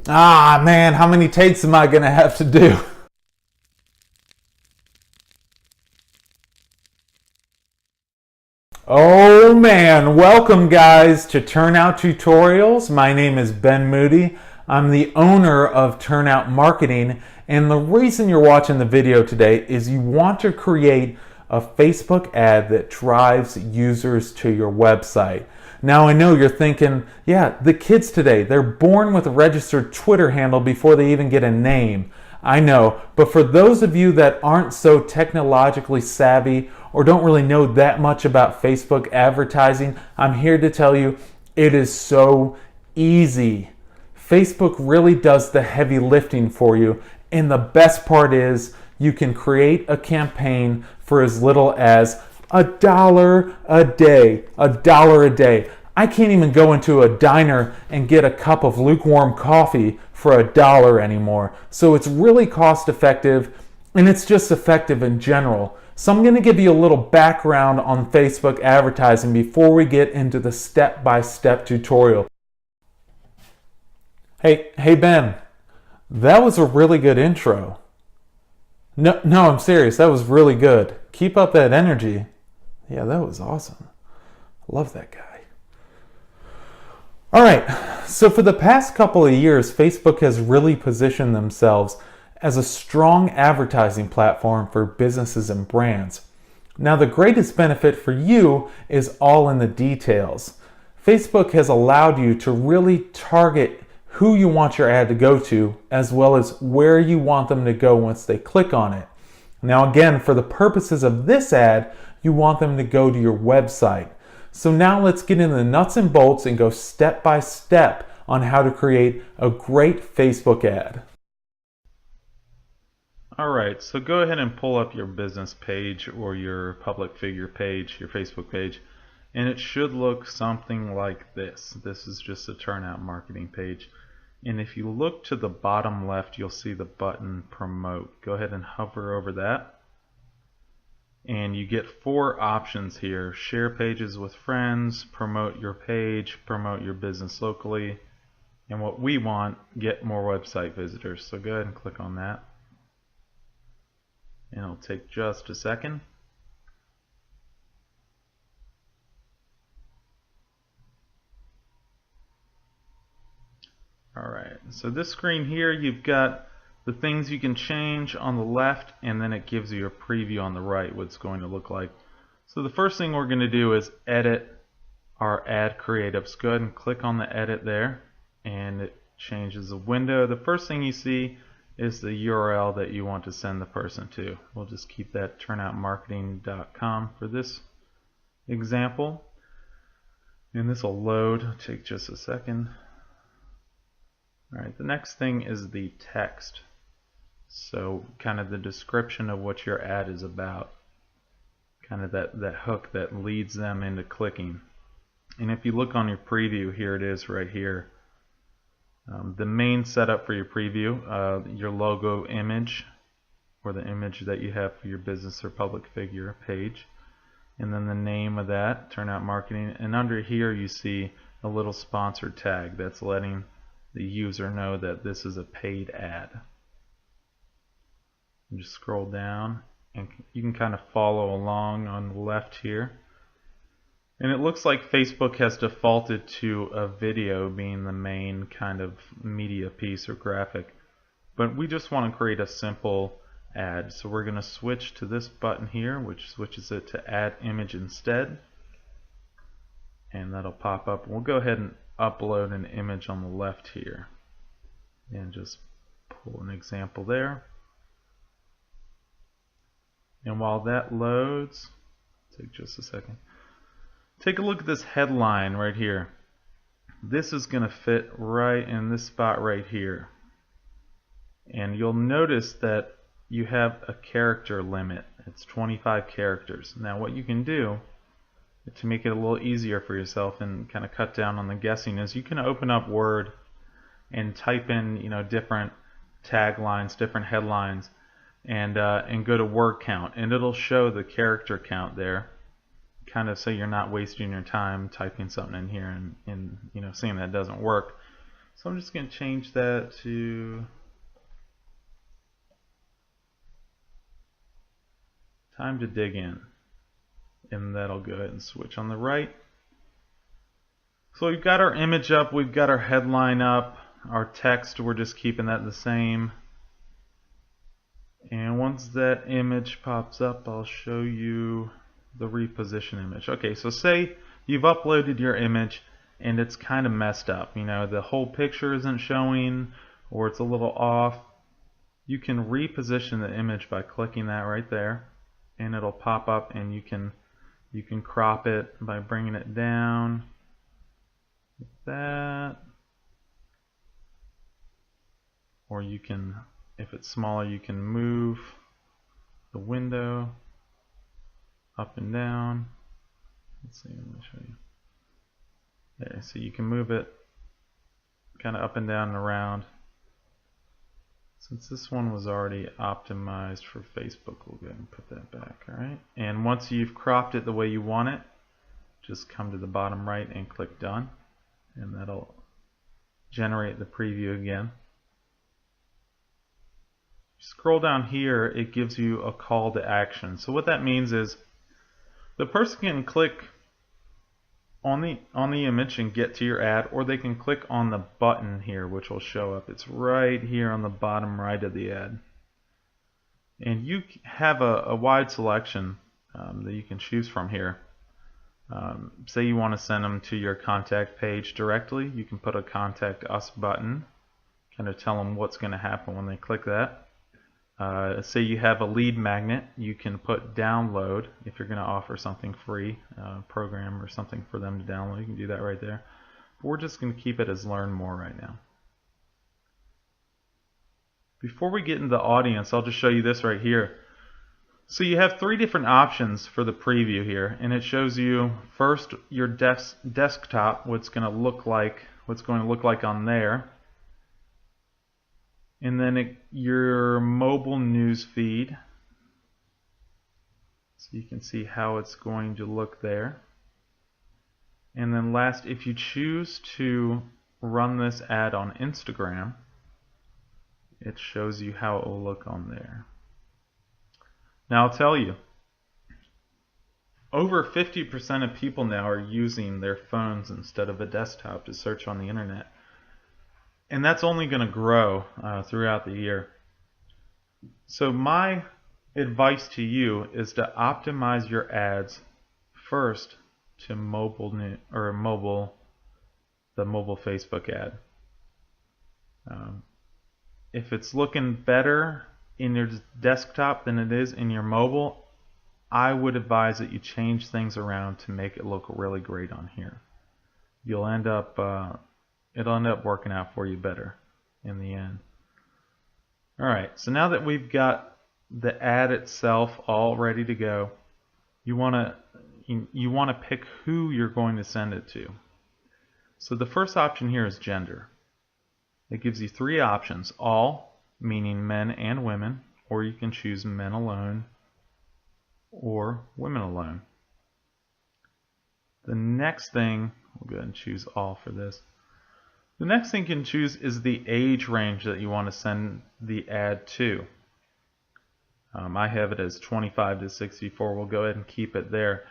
Ah, man, how many takes am I going to have to do? Oh man, welcome guys to Turnout Tutorials. My name is Ben Moody. I'm the owner of Turnout Marketing, and the reason you're watching the video today is you want to create a Facebook ad that drives users to your website. Now I know you're thinking, yeah, the kids today, they're born with a registered Twitter handle before they even get a name. I know, but for those of you that aren't so technologically savvy or don't really know that much about Facebook advertising, I'm here to tell you it is so easy. Facebook really does the heavy lifting for you, and the best part is you can create a campaign for as little as $1 a day. $1 a day. I can't even go into a diner and get a cup of lukewarm coffee for $1 anymore. So it's really cost effective, and it's just effective in general. So I'm going to give you a little background on Facebook advertising before we get into the step-by-step tutorial. Hey Ben, that was a really good intro. No, I'm serious. That was really good. Keep up that energy. Yeah, that was awesome. I love that guy. All right, so for the past couple of years, Facebook has really positioned themselves as a strong advertising platform for businesses and brands. Now, the greatest benefit for you is all in the details. Facebook has allowed you to really target who you want your ad to go to, as well as where you want them to go once they click on it. Now, again, for the purposes of this ad, you want them to go to your website. So now let's get into the nuts and bolts and go step by step on how to create a great Facebook ad. Alright, so go ahead and pull up your business page or your public figure page, your Facebook page, and it should look something like this. This is just a Turnout marketing page. And if you look to the bottom left, you'll see the button Promote. Go ahead and hover over that. And you get 4 options here: share pages with friends, promote your page, promote your business locally, and what we want, get more website visitors. So go ahead and click on that. And it'll take just a second. Alright, so this screen here, you've got the things you can change on the left, and then it gives you a preview on the right what it's going to look like. So the first thing we're going to do is edit our ad creatives. Go ahead and click on the edit there, and it changes the window. The first thing you see is the URL that you want to send the person to. We'll just keep that turnoutmarketing.com for this example. And this will load. It'll take just a second. Alright, the next thing is the text. So kind of the description of what your ad is about. Kind of that hook that leads them into clicking. And if you look on your preview, here it is right here. The main setup for your preview, your logo image, or the image that you have for your business or public figure page. And then the name of that, Turnout Marketing. And under here you see a little sponsored tag that's letting the user know that this is a paid ad. And just scroll down and you can kind of follow along on the left here. And it looks like Facebook has defaulted to a video being the main kind of media piece or graphic. But we just want to create a simple ad. So we're going to switch to this button here, which switches it to add image instead. And that'll pop up. We'll go ahead and upload an image on the left here. And just pull an example there. And while that loads, take just a second. Take a look at this headline right here. This is going to fit right in this spot right here. And you'll notice that you have a character limit. It's 25 characters. Now what you can do to make it a little easier for yourself and kind of cut down on the guessing is you can open up Word and type in, different taglines, different headlines, and go to word count, and it'll show the character count there, kind of so you're not wasting your time typing something in here and seeing that it doesn't work. So I'm just going to change that to time to dig in. And that'll go ahead and switch on the right. So we've got our image up, we've got our headline up, our text, we're just keeping that the same. And once that image pops up, I'll show you the reposition image. Okay, so say you've uploaded your image and it's kind of messed up. You know, the whole picture isn't showing or it's a little off. You can reposition the image by clicking that right there, and it'll pop up, and you can crop it by bringing it down like that. Or you can, if it's smaller, you can move the window up and down. Let's see, let me show you. There, so you can move it kind of up and down and around. Since this one was already optimized for Facebook, we'll go ahead and put that back, alright? And once you've cropped it the way you want it, just come to the bottom right and click Done, and that'll generate the preview again. Scroll down here, it gives you a call to action. So what that means is the person can click on the image and get to your ad, or they can click on the button here, which will show up. It's right here on the bottom right of the ad. And you have a wide selection that you can choose from here. Say you want to send them to your contact page directly, you can put a Contact Us button, kind of tell them what's going to happen when they click that. Say you have a lead magnet, you can put download if you're going to offer something free, program or something for them to download. You can do that right there. But we're just going to keep it as learn more right now. Before we get into the audience, I'll just show you this right here. So you have three different options for the preview here, and it shows you first your desktop, what's going to look like on there. And then your mobile news feed, so you can see how it's going to look there. And then last, if you choose to run this ad on Instagram, it shows you how it will look on there. Now I'll tell you, over 50% of people now are using their phones instead of a desktop to search on the internet. And that's only going to grow throughout the year. So my advice to you is to optimize your ads first to the mobile Facebook ad. If it's looking better in your desktop than it is in your mobile, I would advise that you change things around to make it look really great on here. You'll end up it'll end up working out for you better in the end. Alright, so now that we've got the ad itself all ready to go, you want to pick who you're going to send it to. So the first option here is gender. It gives you three options: all, meaning men and women, or you can choose men alone or women alone. The next thing, we'll go ahead and choose all for this. The next thing you can choose is the age range that you want to send the ad to. I have it as 25 to 64. We'll go ahead and keep it there.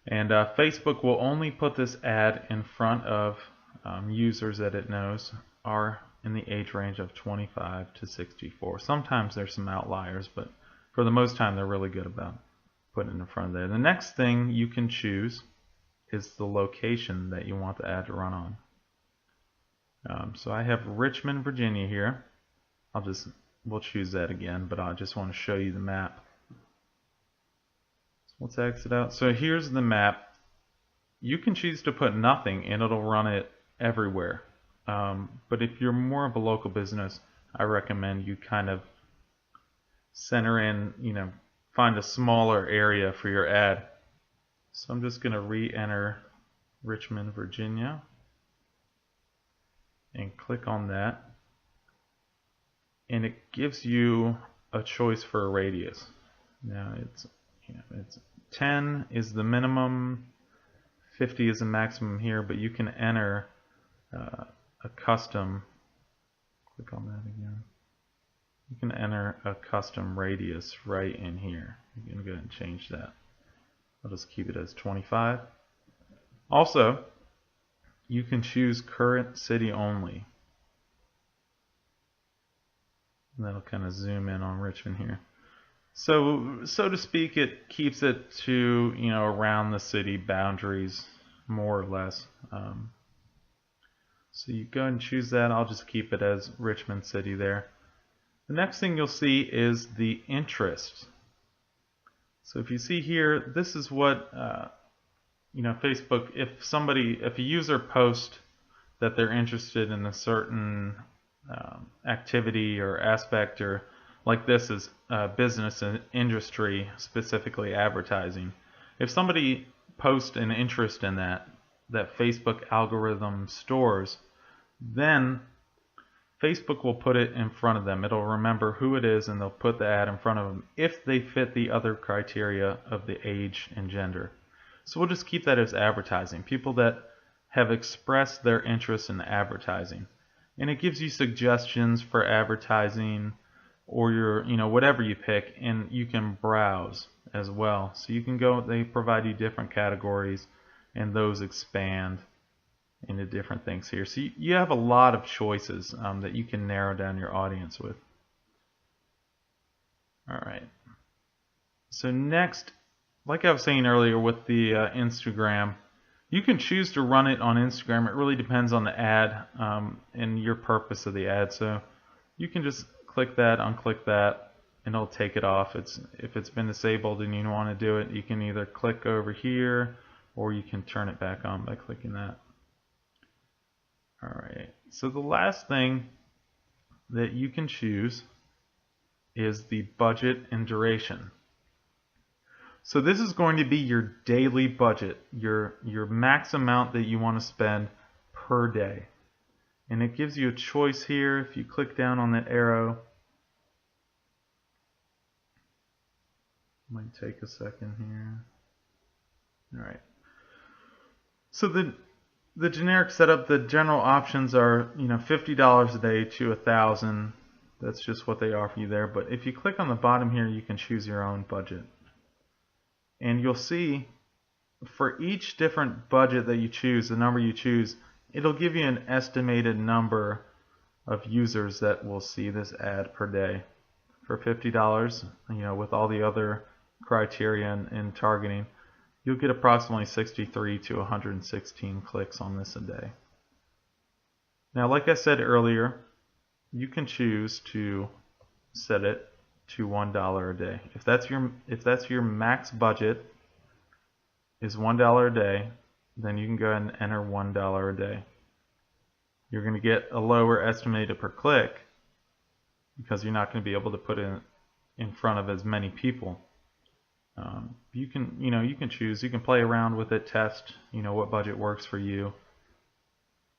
And Facebook will only put this ad in front of users that it knows are in the age range of 25 to 64. Sometimes there's some outliers, but for the most time they're really good about putting it in front of there. The next thing you can choose is the location that you want the ad to run on. So I have Richmond, Virginia here. We'll choose that again, but I just want to show you the map. So let's exit out. So here's the map. You can choose to put nothing and it'll run it everywhere. But if you're more of a local business, I recommend you kind of center in, find a smaller area for your ad. So I'm just going to re-enter Richmond, Virginia, and click on that, and it gives you a choice for a radius. Now it's 10 is the minimum, 50 is the maximum here, but you can enter a custom Click on that again. You can enter a custom radius right in here. You can go ahead and change that. I'll just keep it as 25. Also, you can choose current city only. And that'll kind of zoom in on Richmond here. So to speak, it keeps it to, around the city boundaries, more or less. So you go and choose that. I'll just keep it as Richmond City there. The next thing you'll see is the interest. So if you see here, this is what Facebook. If a user posts that they're interested in a certain activity or aspect, or like this is business and industry, specifically advertising. If somebody posts an interest in that Facebook algorithm stores, then Facebook will put it in front of them. It'll remember who it is and they'll put the ad in front of them if they fit the other criteria of the age and gender. So we'll just keep that as advertising. People that have expressed their interest in advertising. And it gives you suggestions for advertising or your, whatever you pick, and you can browse as well. So you can go, they provide you different categories and those expand into different things here. So you have a lot of choices that you can narrow down your audience with. Alright. So next, like I was saying earlier with the Instagram, you can choose to run it on Instagram. It really depends on the ad and your purpose of the ad. So you can just click that, unclick that, and it'll take it off. If it's been disabled and you want to do it, you can either click over here or you can turn it back on by clicking that. Alright, so the last thing that you can choose is the budget and duration. So this is going to be your daily budget, your max amount that you want to spend per day. And it gives you a choice here. If you click down on that arrow, might take a second here. Alright. So the generic setup, the general options are, $50 a day to $1,000. That's just what they offer you there. But if you click on the bottom here, you can choose your own budget. And you'll see for each different budget that you choose, the number you choose, it'll give you an estimated number of users that will see this ad per day. For $50, with all the other criteria and targeting, you'll get approximately 63 to 116 clicks on this a day. Now, like I said earlier, you can choose to set it to $1 a day. If that's your max budget is $1 a day, then you can go ahead and enter $1 a day. You're going to get a lower estimated per click because you're not going to be able to put it in front of as many people. You can choose. You can play around with it, test, what budget works for you.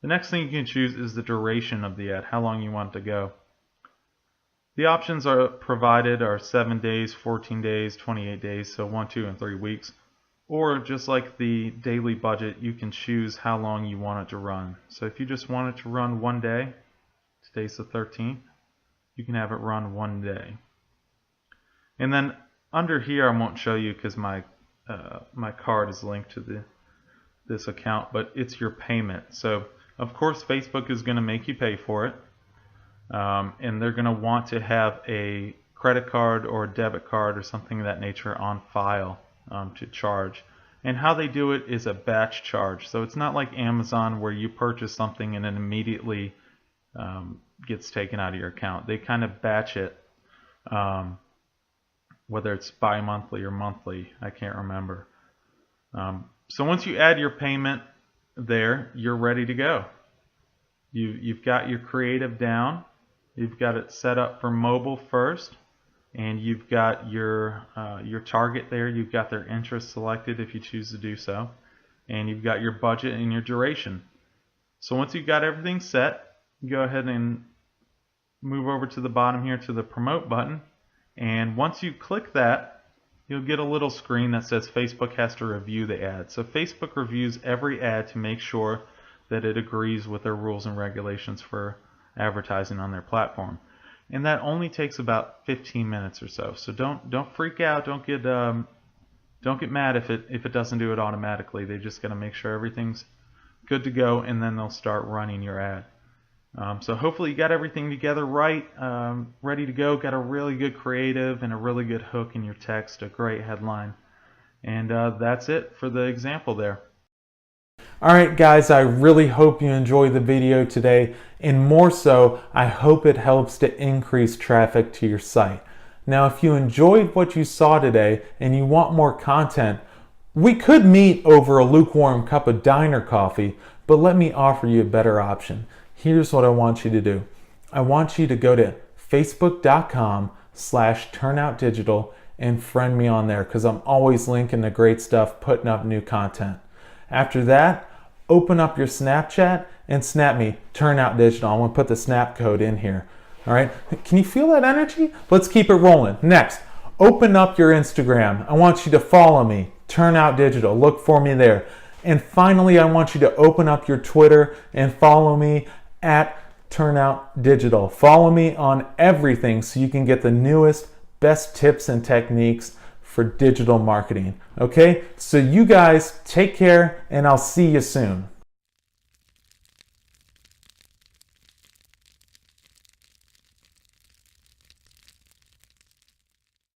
The next thing you can choose is the duration of the ad, how long you want it to go. The options are provided are 7 days, 14 days, 28 days, so 1, 2, and 3 weeks. Or just like the daily budget, you can choose how long you want it to run. So if you just want it to run 1 day, today's the 13th, you can have it run 1 day. And then under here, I won't show you because my card is linked to this account, but it's your payment. So of course Facebook is going to make you pay for it. And they're going to want to have a credit card or a debit card or something of that nature on file to charge. And how they do it is a batch charge. So it's not like Amazon where you purchase something and it immediately gets taken out of your account. They kind of batch it, whether it's bi-monthly or monthly, I can't remember. So once you add your payment there, you're ready to go. You've got your creative down. You've got it set up for mobile first, and you've got your target there. You've got their interest selected if you choose to do so, and you've got your budget and your duration. So once you've got everything set, you go ahead and move over to the bottom here to the promote button, and once you click that, you'll get a little screen that says Facebook has to review the ad. So Facebook reviews every ad to make sure that it agrees with their rules and regulations for advertising on their platform. And that only takes about 15 minutes or so. So don't freak out. Don't get mad if it doesn't do it automatically. They just got to make sure everything's good to go, and then they'll start running your ad. So hopefully you got everything together right, ready to go. Got a really good creative and a really good hook in your text, a great headline. And that's it for the example there. Alright guys, I really hope you enjoyed the video today, and more so, I hope it helps to increase traffic to your site. Now if you enjoyed what you saw today and you want more content, we could meet over a lukewarm cup of diner coffee, but let me offer you a better option. Here's what I want you to do. I want you to go to facebook.com/turnoutdigital and friend me on there, because I'm always linking to great stuff, putting up new content. After that, open up your Snapchat and snap me Turnout Digital. I'm going to put the snap code in here. All right, can you feel that energy? Let's keep it rolling. Next, open up your Instagram. I want you to follow me, Turnout Digital. Look for me there. And finally, I want you to open up your Twitter and follow me at Turnout Digital. Follow me on everything so you can get the newest, best tips and techniques for digital marketing. Okay, so you guys take care, and I'll see you soon.